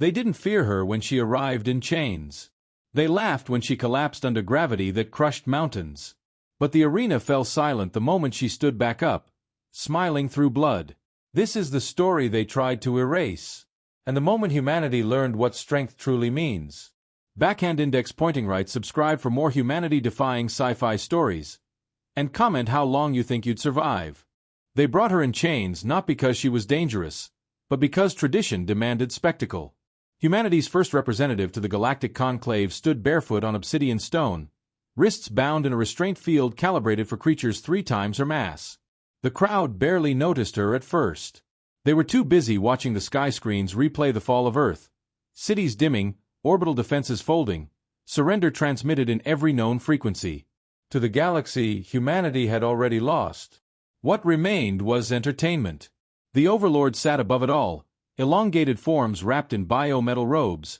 They didn't fear her when she arrived in chains. They laughed when she collapsed under gravity that crushed mountains. But the arena fell silent the moment she stood back up, smiling through blood. This is the story they tried to erase. And the moment humanity learned what strength truly means. Backhand index pointing right. Subscribe for more humanity-defying sci-fi stories. And comment how long you think you'd survive. They brought her in chains not because she was dangerous, but because tradition demanded spectacle. Humanity's first representative to the Galactic Conclave stood barefoot on obsidian stone, wrists bound in a restraint field calibrated for creatures 3 times her mass. The crowd barely noticed her at first. They were too busy watching the sky screens replay the fall of Earth. Cities dimming, orbital defenses folding, surrender transmitted in every known frequency. To the galaxy, humanity had already lost. What remained was entertainment. The Overlords sat above it all, elongated forms wrapped in biometal robes,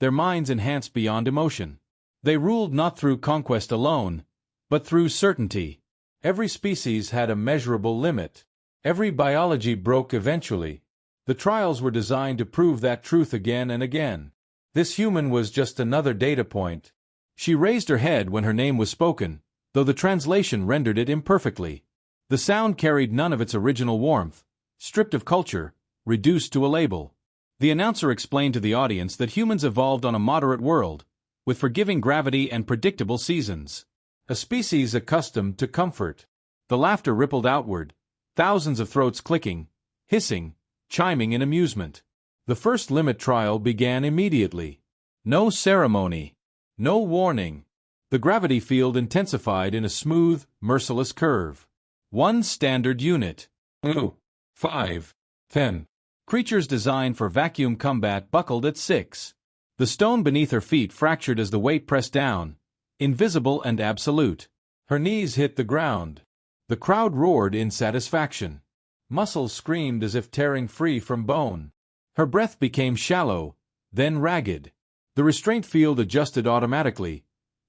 their minds enhanced beyond emotion. They ruled not through conquest alone, but through certainty. Every species had a measurable limit. Every biology broke eventually. The trials were designed to prove that truth again and again. This human was just another data point. She raised her head when her name was spoken, though the translation rendered it imperfectly. The sound carried none of its original warmth, stripped of culture, reduced to a label. The announcer explained to the audience that humans evolved on a moderate world, with forgiving gravity and predictable seasons. A species accustomed to comfort. The laughter rippled outward, thousands of throats clicking, hissing, chiming in amusement. The first limit trial began immediately. No ceremony. No warning. The gravity field intensified in a smooth, merciless curve. 1 standard unit. 2, 5, 10. Creatures designed for vacuum combat buckled at 6. The stone beneath her feet fractured as the weight pressed down, invisible and absolute. Her knees hit the ground. The crowd roared in satisfaction. Muscles screamed as if tearing free from bone. Her breath became shallow, then ragged. The restraint field adjusted automatically,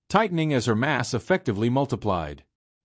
tightening as her mass effectively multiplied.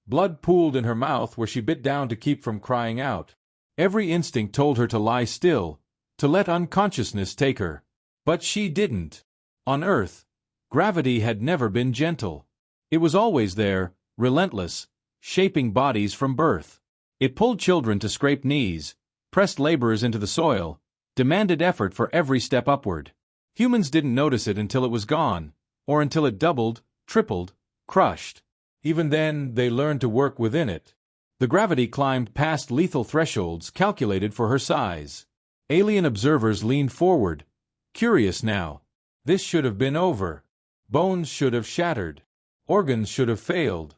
Blood pooled in her mouth where she bit down to keep from crying out. Every instinct told her to lie still, to let unconsciousness take her. But she didn't. On Earth, gravity had never been gentle. It was always there, relentless, shaping bodies from birth. It pulled children to scrape knees, pressed laborers into the soil, demanded effort for every step upward. Humans didn't notice it until it was gone, or until it doubled, tripled, crushed. Even then, they learned to work within it. The gravity climbed past lethal thresholds calculated for her size. Alien observers leaned forward, curious now. This should have been over. Bones should have shattered. Organs should have failed.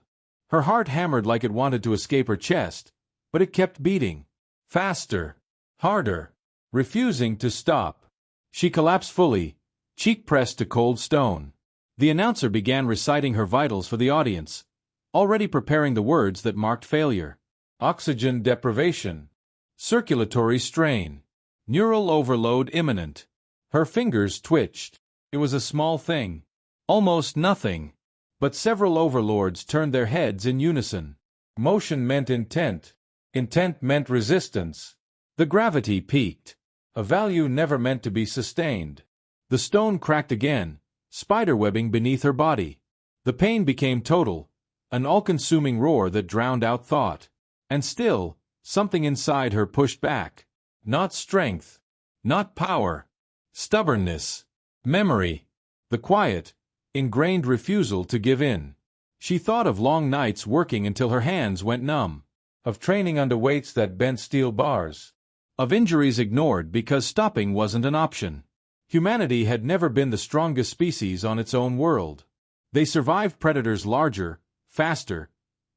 Her heart hammered like it wanted to escape her chest, but it kept beating. Faster. Harder. Refusing to stop. She collapsed fully, cheek pressed to cold stone. The announcer began reciting her vitals for the audience, already preparing the words that marked failure. Oxygen deprivation. Circulatory strain. Neural overload imminent. Her fingers twitched. It was a small thing. Almost nothing. But several overlords turned their heads in unison. Motion meant intent. Intent meant resistance. The gravity peaked. A value never meant to be sustained. The stone cracked again, spiderwebbing beneath her body. The pain became total, an all-consuming roar that drowned out thought. And still, something inside her pushed back. Not strength. Not power. Stubbornness. Memory. The quiet, ingrained refusal to give in. She thought of long nights working until her hands went numb. Of training under weights that bent steel bars. Of injuries ignored because stopping wasn't an option. Humanity had never been the strongest species on its own world. They survived predators larger, faster,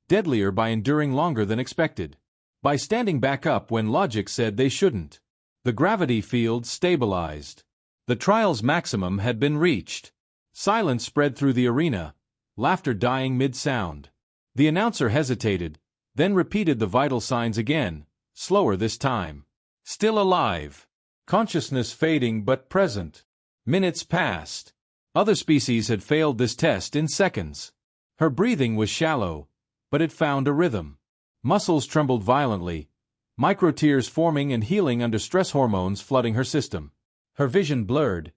deadlier by enduring longer than expected. By standing back up when logic said they shouldn't. The gravity field stabilized. The trial's maximum had been reached. Silence spread through the arena, laughter dying mid-sound. The announcer hesitated, then repeated the vital signs again, slower this time. Still alive. Consciousness fading but present. Minutes passed. Other species had failed this test in seconds. Her breathing was shallow, but it found a rhythm. Muscles trembled violently, micro-tears forming and healing under stress hormones flooding her system. Her vision blurred,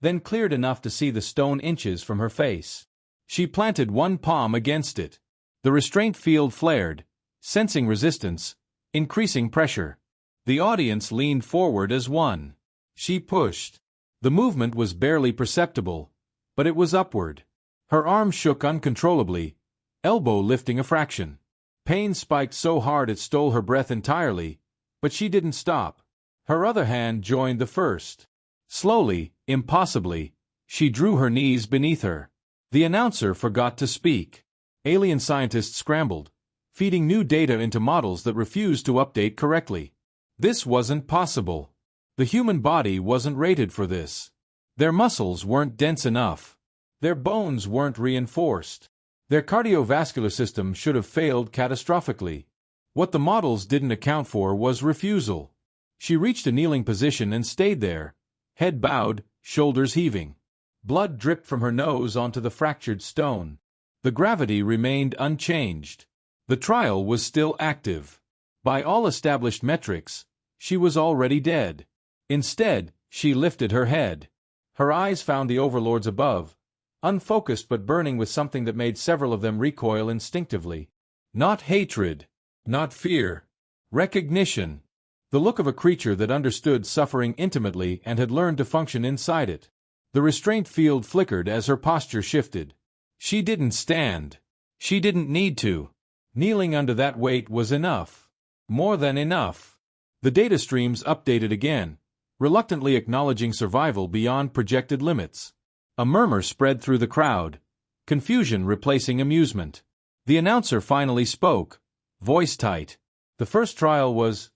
then cleared enough to see the stone inches from her face. She planted one palm against it. The restraint field flared, sensing resistance, increasing pressure. The audience leaned forward as one. She pushed. The movement was barely perceptible, but it was upward. Her arm shook uncontrollably, elbow lifting a fraction. Pain spiked so hard it stole her breath entirely, but she didn't stop. Her other hand joined the first. Slowly, impossibly, she drew her knees beneath her. The announcer forgot to speak. Alien scientists scrambled, feeding new data into models that refused to update correctly. This wasn't possible. The human body wasn't rated for this. Their muscles weren't dense enough. Their bones weren't reinforced. Their cardiovascular system should have failed catastrophically. What the models didn't account for was refusal. She reached a kneeling position and stayed there, head bowed, shoulders heaving. Blood dripped from her nose onto the fractured stone. The gravity remained unchanged. The trial was still active. By all established metrics, she was already dead. Instead, she lifted her head. Her eyes found the overlords above, unfocused but burning with something that made several of them recoil instinctively. Not hatred, not fear. Recognition. The look of a creature that understood suffering intimately and had learned to function inside it. The restraint field flickered as her posture shifted. She didn't stand. She didn't need to. Kneeling under that weight was enough. More than enough. The data streams updated again, reluctantly acknowledging survival beyond projected limits. A murmur spread through the crowd, confusion replacing amusement. The announcer finally spoke, voice tight. The first trial was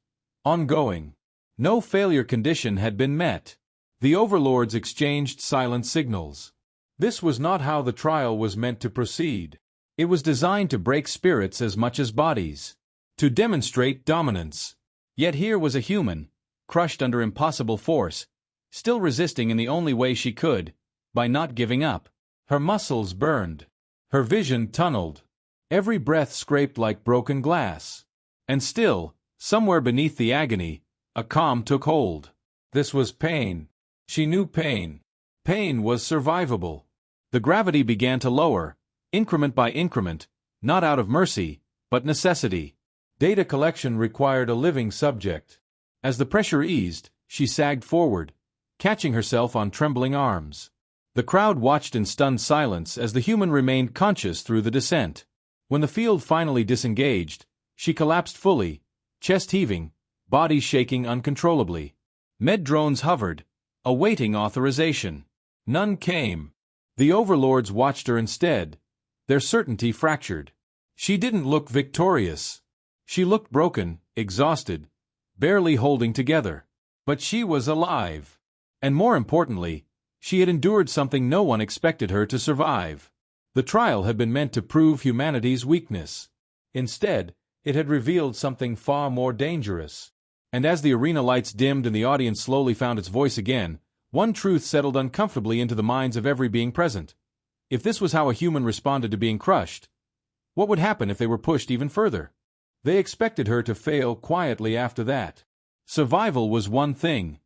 ongoing. No failure condition had been met. The overlords exchanged silent signals. This was not how the trial was meant to proceed. It was designed to break spirits as much as bodies, to demonstrate dominance. Yet here was a human, crushed under impossible force, still resisting in the only way she could, by not giving up. Her muscles burned. Her vision tunneled. Every breath scraped like broken glass. And still, somewhere beneath the agony, a calm took hold. This was pain. She knew pain. Pain was survivable. The gravity began to lower, increment by increment, not out of mercy, but necessity. Data collection required a living subject. As the pressure eased, she sagged forward, catching herself on trembling arms. The crowd watched in stunned silence as the human remained conscious through the descent. When the field finally disengaged, she collapsed fully, chest heaving, body shaking uncontrollably. Med drones hovered, awaiting authorization. None came. The overlords watched her instead, their certainty fractured. She didn't look victorious. She looked broken, exhausted, barely holding together. But she was alive. And more importantly, she had endured something no one expected her to survive. The trial had been meant to prove humanity's weakness. Instead, it had revealed something far more dangerous. And as the arena lights dimmed and the audience slowly found its voice again, one truth settled uncomfortably into the minds of every being present. If this was how a human responded to being crushed, what would happen if they were pushed even further? They expected her to fail quietly after that. Survival was one thing.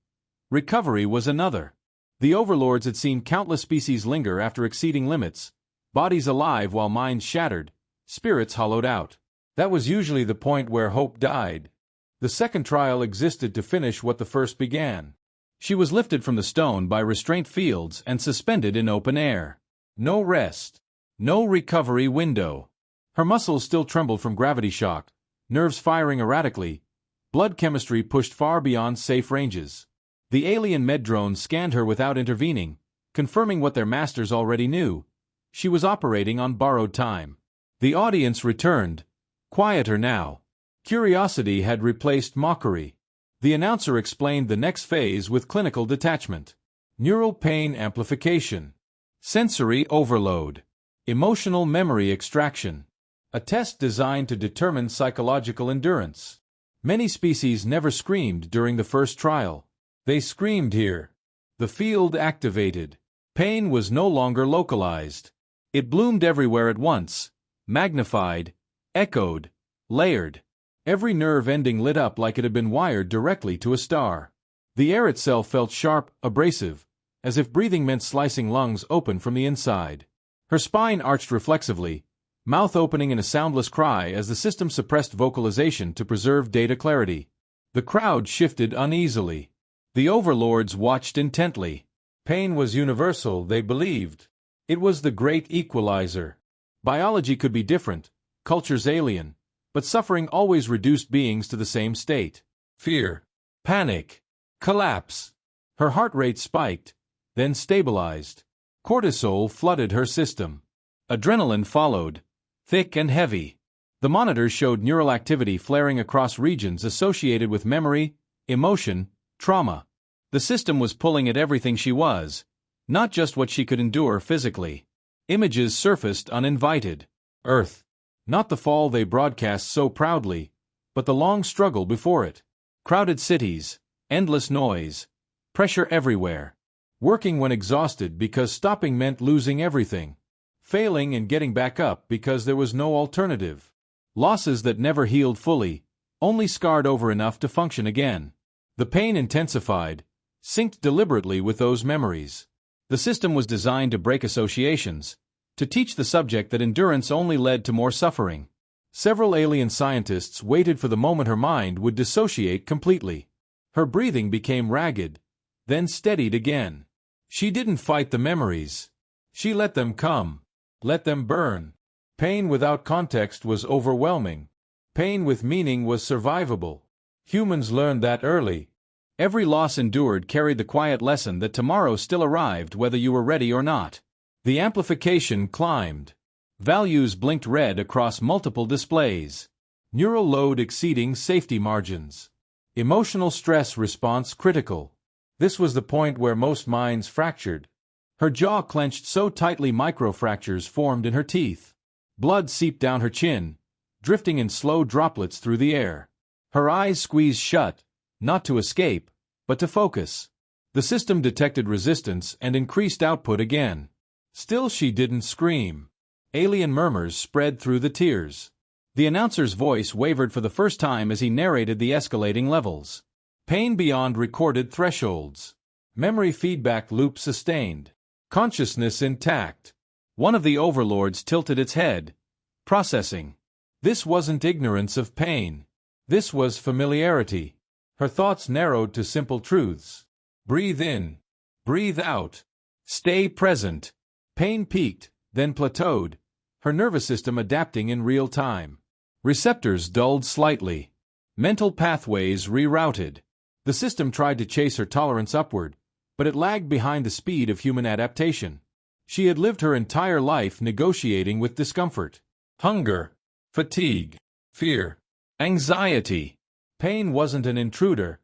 Recovery was another. The overlords had seen countless species linger after exceeding limits, bodies alive while minds shattered, spirits hollowed out. That was usually the point where hope died. The second trial existed to finish what the first began. She was lifted from the stone by restraint fields and suspended in open air. No rest. No recovery window. Her muscles still trembled from gravity shock, nerves firing erratically, blood chemistry pushed far beyond safe ranges. The alien med drones scanned her without intervening, confirming what their masters already knew. She was operating on borrowed time. The audience returned, quieter now. Curiosity had replaced mockery. The announcer explained the next phase with clinical detachment. Neural pain amplification. Sensory overload. Emotional memory extraction. A test designed to determine psychological endurance. Many species never screamed during the first trial. They screamed here. The field activated. Pain was no longer localized. It bloomed everywhere at once, magnified, echoed, layered. Every nerve ending lit up like it had been wired directly to a star. The air itself felt sharp, abrasive, as if breathing meant slicing lungs open from the inside. Her spine arched reflexively, mouth opening in a soundless cry as the system suppressed vocalization to preserve data clarity. The crowd shifted uneasily. The Overlords watched intently. Pain was universal, they believed. It was the great equalizer. Biology could be different, cultures alien, but suffering always reduced beings to the same state. Fear, panic, collapse. Her heart rate spiked, then stabilized. Cortisol flooded her system. Adrenaline followed, thick and heavy. The monitors showed neural activity flaring across regions associated with memory, emotion, trauma. The system was pulling at everything she was, not just what she could endure physically. Images surfaced uninvited. Earth. Not the fall they broadcast so proudly, but the long struggle before it. Crowded cities, endless noise, pressure everywhere. Working when exhausted because stopping meant losing everything. Failing and getting back up because there was no alternative. Losses that never healed fully, only scarred over enough to function again. The pain intensified, synced deliberately with those memories. The system was designed to break associations, to teach the subject that endurance only led to more suffering. Several alien scientists waited for the moment her mind would dissociate completely. Her breathing became ragged, then steadied again. She didn't fight the memories. She let them come. Let them burn. Pain without context was overwhelming. Pain with meaning was survivable. Humans learned that early. Every loss endured carried the quiet lesson that tomorrow still arrived whether you were ready or not. The amplification climbed. Values blinked red across multiple displays. Neural load exceeding safety margins. Emotional stress response critical. This was the point where most minds fractured. Her jaw clenched so tightly microfractures formed in her teeth. Blood seeped down her chin, drifting in slow droplets through the air. Her eyes squeezed shut, not to escape, but to focus. The system detected resistance and increased output again. Still she didn't scream. Alien murmurs spread through the tears. The announcer's voice wavered for the first time as he narrated the escalating levels. Pain beyond recorded thresholds. Memory feedback loop sustained. Consciousness intact. One of the Overlords tilted its head, processing. This wasn't ignorance of pain. This was familiarity. Her thoughts narrowed to simple truths. Breathe in. Breathe out. Stay present. Pain peaked, then plateaued, her nervous system adapting in real time. Receptors dulled slightly. Mental pathways rerouted. The system tried to chase her tolerance upward, but it lagged behind the speed of human adaptation. She had lived her entire life negotiating with discomfort. Hunger, fatigue, fear, anxiety. Pain wasn't an intruder.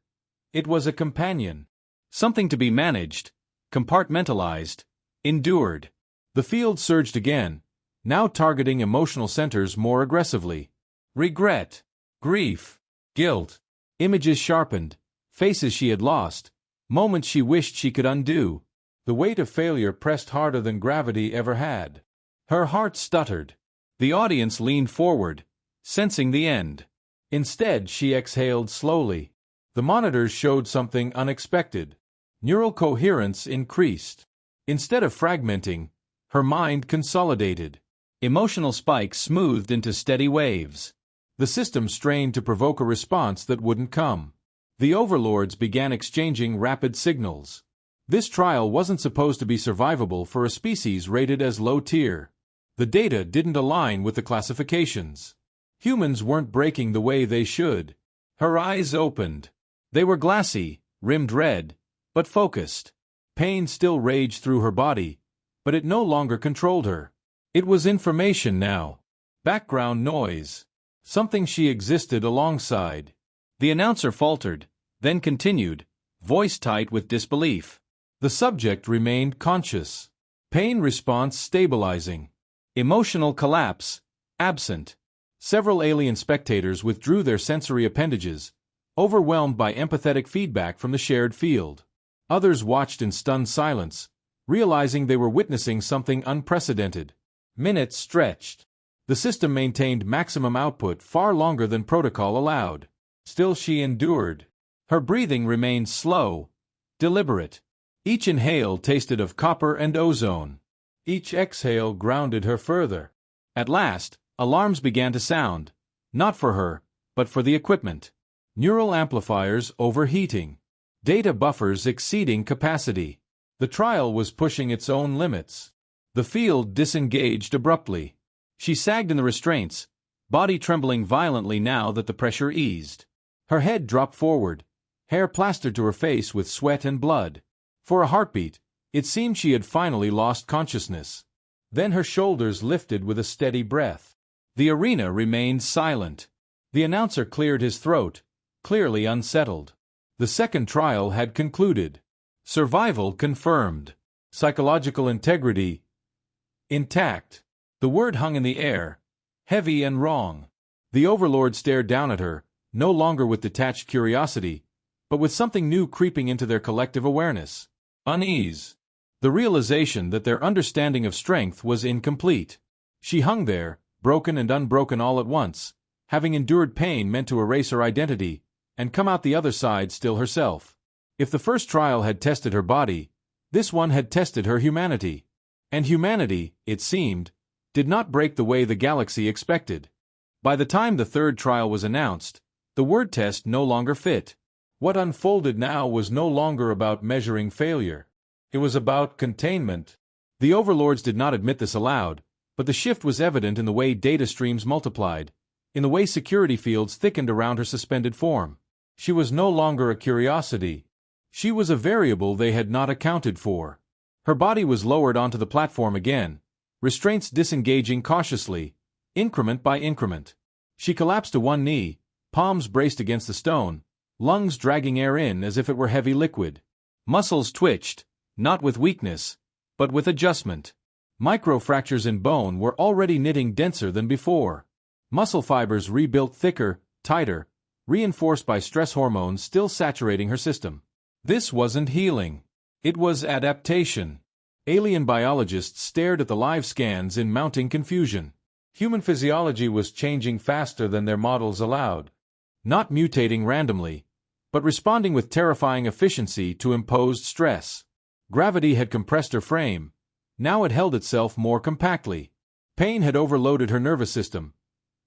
It was a companion. Something to be managed, compartmentalized, endured. The field surged again, now targeting emotional centers more aggressively. Regret, grief, guilt. Images sharpened, faces she had lost, moments she wished she could undo. The weight of failure pressed harder than gravity ever had. Her heart stuttered. The audience leaned forward, sensing the end. Instead, she exhaled slowly. The monitors showed something unexpected. Neural coherence increased. Instead of fragmenting, her mind consolidated. Emotional spikes smoothed into steady waves. The system strained to provoke a response that wouldn't come. The Overlords began exchanging rapid signals. This trial wasn't supposed to be survivable for a species rated as low tier. The data didn't align with the classifications. Humans weren't breaking the way they should. Her eyes opened. They were glassy, rimmed red, but focused. Pain still raged through her body, but it no longer controlled her. It was information now. Background noise. Something she existed alongside. The announcer faltered, then continued, voice tight with disbelief. The subject remained conscious. Pain response stabilizing. Emotional collapse, absent. Several alien spectators withdrew their sensory appendages, overwhelmed by empathetic feedback from the shared field. Others watched in stunned silence, realizing they were witnessing something unprecedented. Minutes stretched. The system maintained maximum output far longer than protocol allowed. Still she endured. Her breathing remained slow, deliberate. Each inhale tasted of copper and ozone. Each exhale grounded her further. At last, alarms began to sound, not for her, but for the equipment. Neural amplifiers overheating. Data buffers exceeding capacity. The trial was pushing its own limits. The field disengaged abruptly. She sagged in the restraints, body trembling violently now that the pressure eased. Her head dropped forward, hair plastered to her face with sweat and blood. For a heartbeat, it seemed she had finally lost consciousness. Then her shoulders lifted with a steady breath. The arena remained silent. The announcer cleared his throat, clearly unsettled. The second trial had concluded. Survival confirmed. Psychological integrity intact. The word hung in the air, heavy and wrong. The Overlord stared down at her, no longer with detached curiosity, but with something new creeping into their collective awareness. Unease. The realization that their understanding of strength was incomplete. She hung there, broken and unbroken all at once, having endured pain meant to erase her identity, and come out the other side still herself. If the first trial had tested her body, this one had tested her humanity. And humanity, it seemed, did not break the way the galaxy expected. By the time the third trial was announced, the word test no longer fit. What unfolded now was no longer about measuring failure. It was about containment. The Overlords did not admit this aloud, but the shift was evident in the way data streams multiplied, in the way security fields thickened around her suspended form. She was no longer a curiosity. She was a variable they had not accounted for. Her body was lowered onto the platform again, restraints disengaging cautiously, increment by increment. She collapsed to one knee, palms braced against the stone, lungs dragging air in as if it were heavy liquid. Muscles twitched, not with weakness, but with adjustment. Microfractures in bone were already knitting denser than before. Muscle fibers rebuilt thicker, tighter, reinforced by stress hormones still saturating her system. This wasn't healing. It was adaptation. Alien biologists stared at the live scans in mounting confusion. Human physiology was changing faster than their models allowed. Not mutating randomly, but responding with terrifying efficiency to imposed stress. Gravity had compressed her frame. Now it held itself more compactly. Pain had overloaded her nervous system.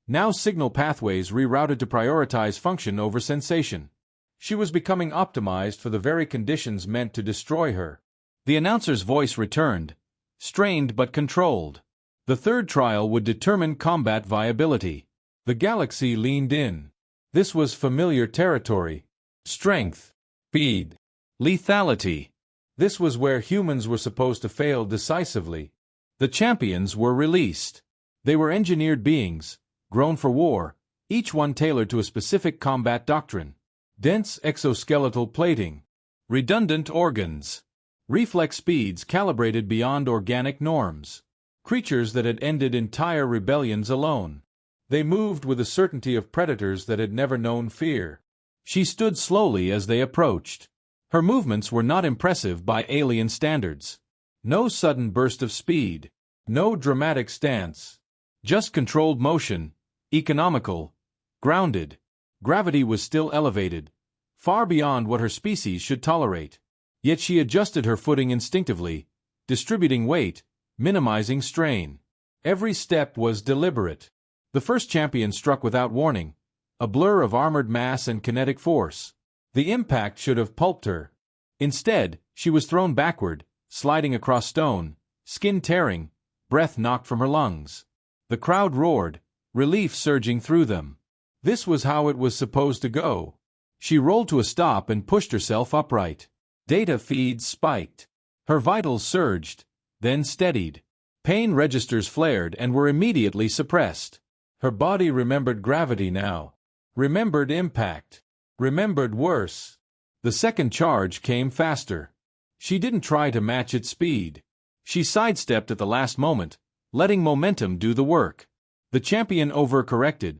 Now signal pathways rerouted to prioritize function over sensation. She was becoming optimized for the very conditions meant to destroy her. The announcer's voice returned, strained but controlled. The third trial would determine combat viability. The galaxy leaned in. This was familiar territory. Strength, speed, lethality. This was where humans were supposed to fail decisively. The champions were released. They were engineered beings, grown for war, each one tailored to a specific combat doctrine. Dense exoskeletal plating, redundant organs, reflex speeds calibrated beyond organic norms. Creatures that had ended entire rebellions alone. They moved with the certainty of predators that had never known fear. She stood slowly as they approached. Her movements were not impressive by alien standards. No sudden burst of speed. No dramatic stance. Just controlled motion, economical, grounded. Gravity was still elevated, far beyond what her species should tolerate. Yet she adjusted her footing instinctively, distributing weight, minimizing strain. Every step was deliberate. The first champion struck without warning, a blur of armored mass and kinetic force. The impact should have pulped her. Instead, she was thrown backward, sliding across stone, skin tearing, breath knocked from her lungs. The crowd roared, relief surging through them. This was how it was supposed to go. She rolled to a stop and pushed herself upright. Data feeds spiked. Her vitals surged, then steadied. Pain registers flared and were immediately suppressed. Her body remembered gravity now. Remembered impact. Remembered worse. The second charge came faster. She didn't try to match its speed. She sidestepped at the last moment, letting momentum do the work. The champion overcorrected.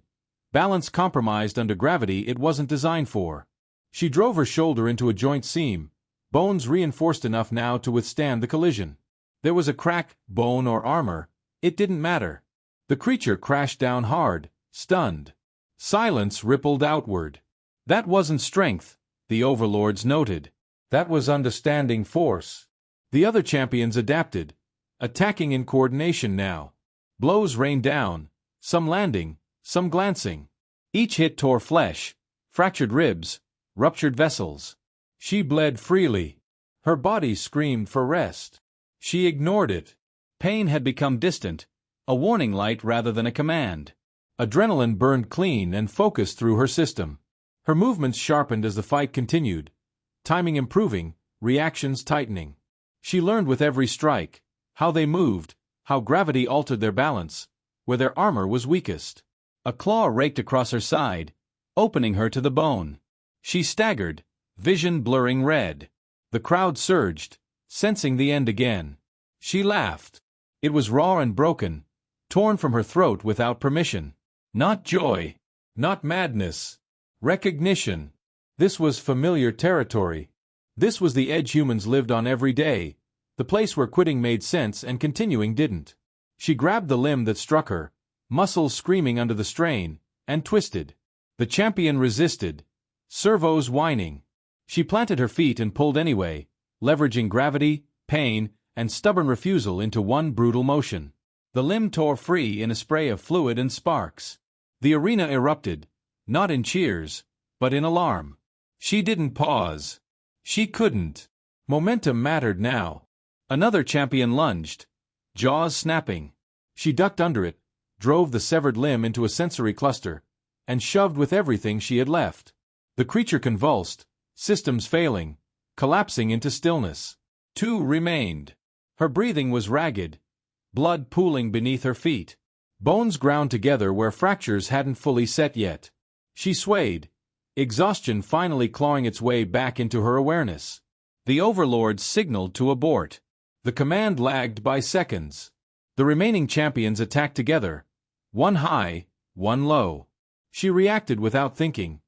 Balance compromised under gravity it wasn't designed for. She drove her shoulder into a joint seam, bones reinforced enough now to withstand the collision. There was a crack, bone or armor, it didn't matter. The creature crashed down hard, stunned. Silence rippled outward. That wasn't strength, the Overlords noted. That was understanding force. The other champions adapted, attacking in coordination now. Blows rained down, some landing, some glancing. Each hit tore flesh, fractured ribs, ruptured vessels. She bled freely. Her body screamed for rest. She ignored it. Pain had become distant, a warning light rather than a command. Adrenaline burned clean and focused through her system. Her movements sharpened as the fight continued, timing improving, reactions tightening. She learned with every strike how they moved, how gravity altered their balance, where their armor was weakest. A claw raked across her side, opening her to the bone. She staggered, vision blurring red. The crowd surged, sensing the end again. She laughed. It was raw and broken, torn from her throat without permission. Not joy, not madness. Recognition. This was familiar territory. This was the edge humans lived on every day, the place where quitting made sense and continuing didn't. She grabbed the limb that struck her, muscles screaming under the strain, and twisted. The champion resisted, servos whining. She planted her feet and pulled anyway, leveraging gravity, pain, and stubborn refusal into one brutal motion. The limb tore free in a spray of fluid and sparks. The arena erupted, not in cheers, but in alarm. She didn't pause. She couldn't. Momentum mattered now. Another champion lunged, jaws snapping. She ducked under it, drove the severed limb into a sensory cluster, and shoved with everything she had left. The creature convulsed, systems failing, collapsing into stillness. Two remained. Her breathing was ragged, blood pooling beneath her feet. Bones ground together where fractures hadn't fully set yet. She swayed, exhaustion finally clawing its way back into her awareness. The Overlords signaled to abort. The command lagged by seconds. The remaining champions attacked together, one high, one low. She reacted without thinking,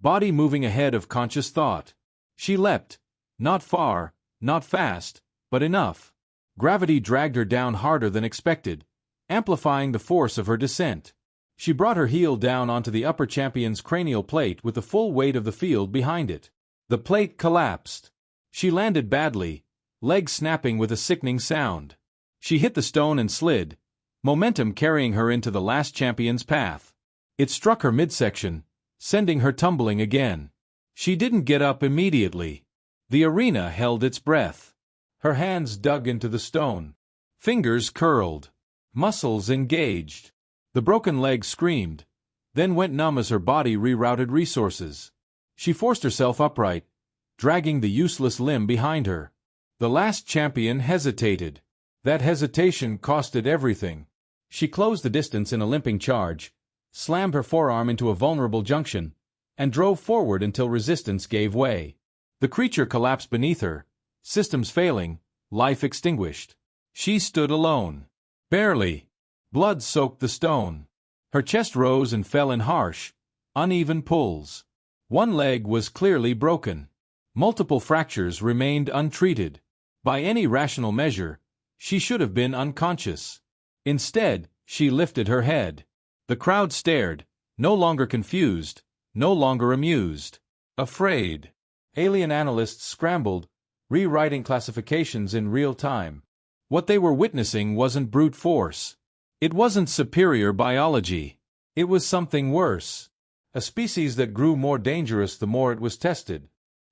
body moving ahead of conscious thought. She leapt, not far, not fast, but enough. Gravity dragged her down harder than expected, amplifying the force of her descent. She brought her heel down onto the upper champion's cranial plate with the full weight of the field behind it. The plate collapsed. She landed badly, legs snapping with a sickening sound. She hit the stone and slid, momentum carrying her into the last champion's path. It struck her midsection, sending her tumbling again. She didn't get up immediately. The arena held its breath. Her hands dug into the stone. Fingers curled. Muscles engaged. The broken leg screamed, then went numb as her body rerouted resources. She forced herself upright, dragging the useless limb behind her. The last champion hesitated. That hesitation costed everything. She closed the distance in a limping charge, slammed her forearm into a vulnerable junction, and drove forward until resistance gave way. The creature collapsed beneath her, systems failing, life extinguished. She stood alone. Barely. Blood soaked the stone. Her chest rose and fell in harsh, uneven pulls. One leg was clearly broken. Multiple fractures remained untreated. By any rational measure, she should have been unconscious. Instead, she lifted her head. The crowd stared, no longer confused, no longer amused. Afraid. Alien analysts scrambled, rewriting classifications in real time. What they were witnessing wasn't brute force. It wasn't superior biology. It was something worse. A species that grew more dangerous the more it was tested.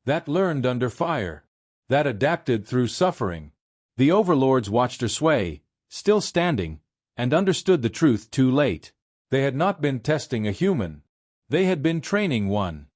That learned under fire. That adapted through suffering. The Overlords watched her sway, still standing, and understood the truth too late. They had not been testing a human. They had been training one.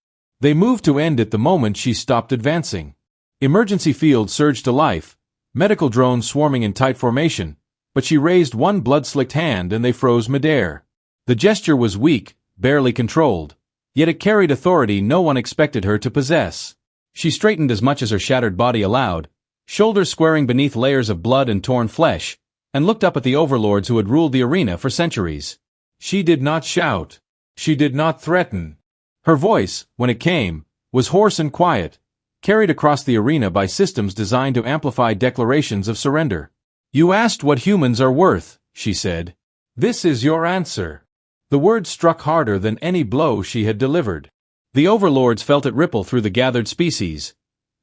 They moved to end it the moment she stopped advancing. Emergency field surged to life, medical drones swarming in tight formation, but she raised one blood-slicked hand and they froze midair. The gesture was weak, barely controlled, yet it carried authority no one expected her to possess. She straightened as much as her shattered body allowed, shoulders squaring beneath layers of blood and torn flesh, and looked up at the Overlords who had ruled the arena for centuries. She did not shout. She did not threaten. Her voice, when it came, was hoarse and quiet, carried across the arena by systems designed to amplify declarations of surrender. "You asked what humans are worth," she said. "This is your answer." The word struck harder than any blow she had delivered. The Overlords felt it ripple through the gathered species,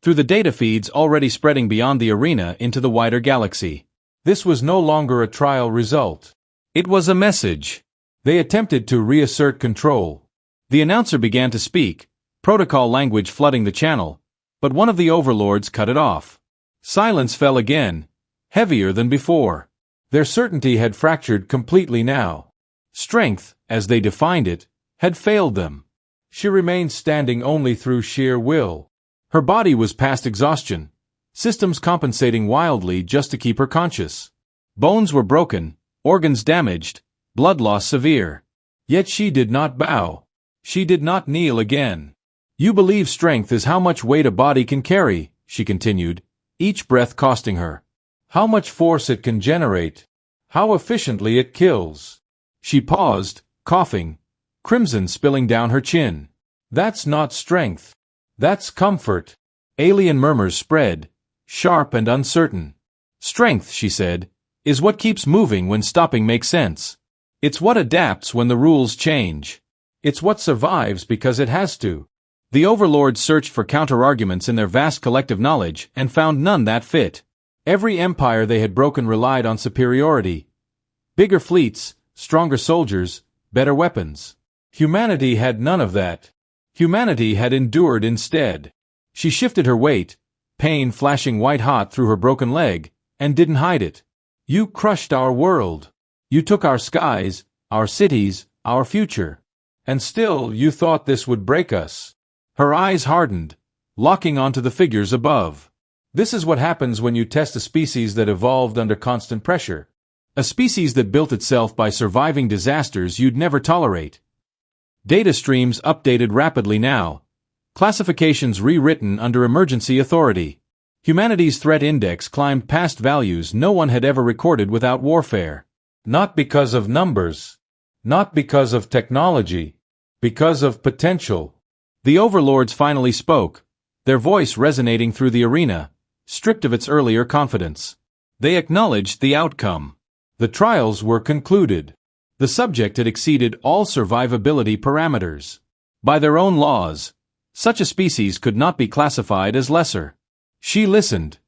through the data feeds already spreading beyond the arena into the wider galaxy. This was no longer a trial result. It was a message. They attempted to reassert control. The announcer began to speak, protocol language flooding the channel, but one of the Overlords cut it off. Silence fell again, heavier than before. Their certainty had fractured completely now. Strength, as they defined it, had failed them. She remained standing only through sheer will. Her body was past exhaustion, systems compensating wildly just to keep her conscious. Bones were broken, organs damaged, blood loss severe. Yet she did not bow. She did not kneel again. You believe strength is how much weight a body can carry, she continued, each breath costing her. How much force it can generate. How efficiently it kills. She paused, coughing, crimson spilling down her chin. That's not strength. That's comfort. Alien murmurs spread, sharp and uncertain. Strength, she said, is what keeps moving when stopping makes sense. It's what adapts when the rules change. It's what survives because it has to. The Overlords searched for counter-arguments in their vast collective knowledge and found none that fit. Every empire they had broken relied on superiority. Bigger fleets, stronger soldiers, better weapons. Humanity had none of that. Humanity had endured instead. She shifted her weight, pain flashing white-hot through her broken leg, and didn't hide it. You crushed our world. You took our skies, our cities, our future. And still you thought this would break us. Her eyes hardened, locking onto the figures above. This is what happens when you test a species that evolved under constant pressure. A species that built itself by surviving disasters you'd never tolerate. Data streams updated rapidly now. Classifications rewritten under emergency authority. Humanity's threat index climbed past values no one had ever recorded without warfare. Not because of numbers. Not because of technology. Because of potential. The Overlords finally spoke, their voice resonating through the arena, stripped of its earlier confidence. They acknowledged the outcome. The trials were concluded. The subject had exceeded all survivability parameters. By their own laws, such a species could not be classified as lesser. She listened.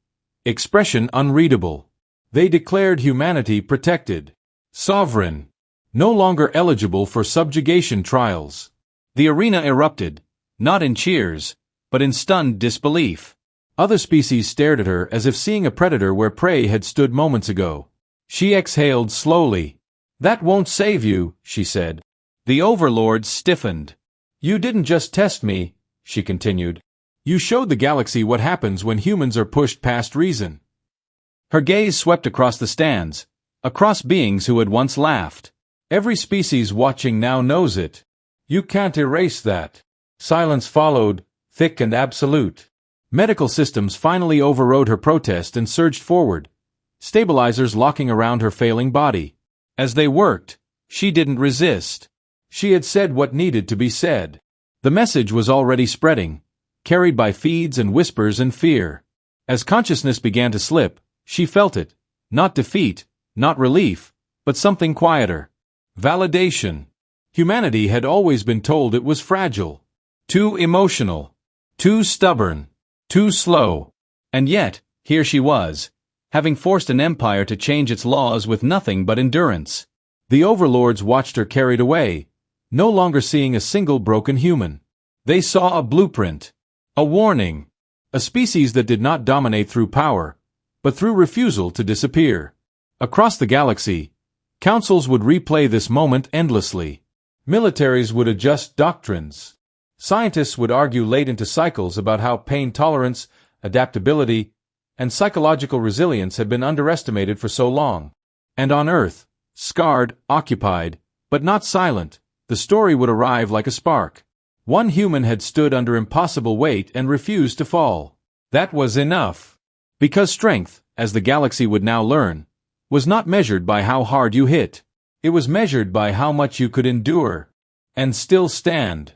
Expression unreadable. They declared humanity protected. Sovereign. No longer eligible for subjugation trials. The arena erupted, not in cheers, but in stunned disbelief. Other species stared at her as if seeing a predator where prey had stood moments ago. She exhaled slowly. That won't save you, she said. The Overlords stiffened. You didn't just test me, she continued. You showed the galaxy what happens when humans are pushed past reason. Her gaze swept across the stands, across beings who had once laughed. Every species watching now knows it. You can't erase that. Silence followed, thick and absolute. Medical systems finally overrode her protest and surged forward, stabilizers locking around her failing body. As they worked, she didn't resist. She had said what needed to be said. The message was already spreading, carried by feeds and whispers and fear. As consciousness began to slip, she felt it. Not defeat, not relief, but something quieter. Validation. Humanity had always been told it was fragile. Too emotional. Too stubborn. Too slow. And yet, here she was, having forced an empire to change its laws with nothing but endurance. The Overlords watched her carried away, no longer seeing a single broken human. They saw a blueprint, a warning, a species that did not dominate through power, but through refusal to disappear. Across the galaxy, councils would replay this moment endlessly. Militaries would adjust doctrines. Scientists would argue late into cycles about how pain tolerance, adaptability, and psychological resilience had been underestimated for so long. And on Earth, scarred, occupied, but not silent, the story would arrive like a spark. One human had stood under impossible weight and refused to fall. That was enough. Because strength, as the galaxy would now learn, was not measured by how hard you hit. It was measured by how much you could endure and still stand.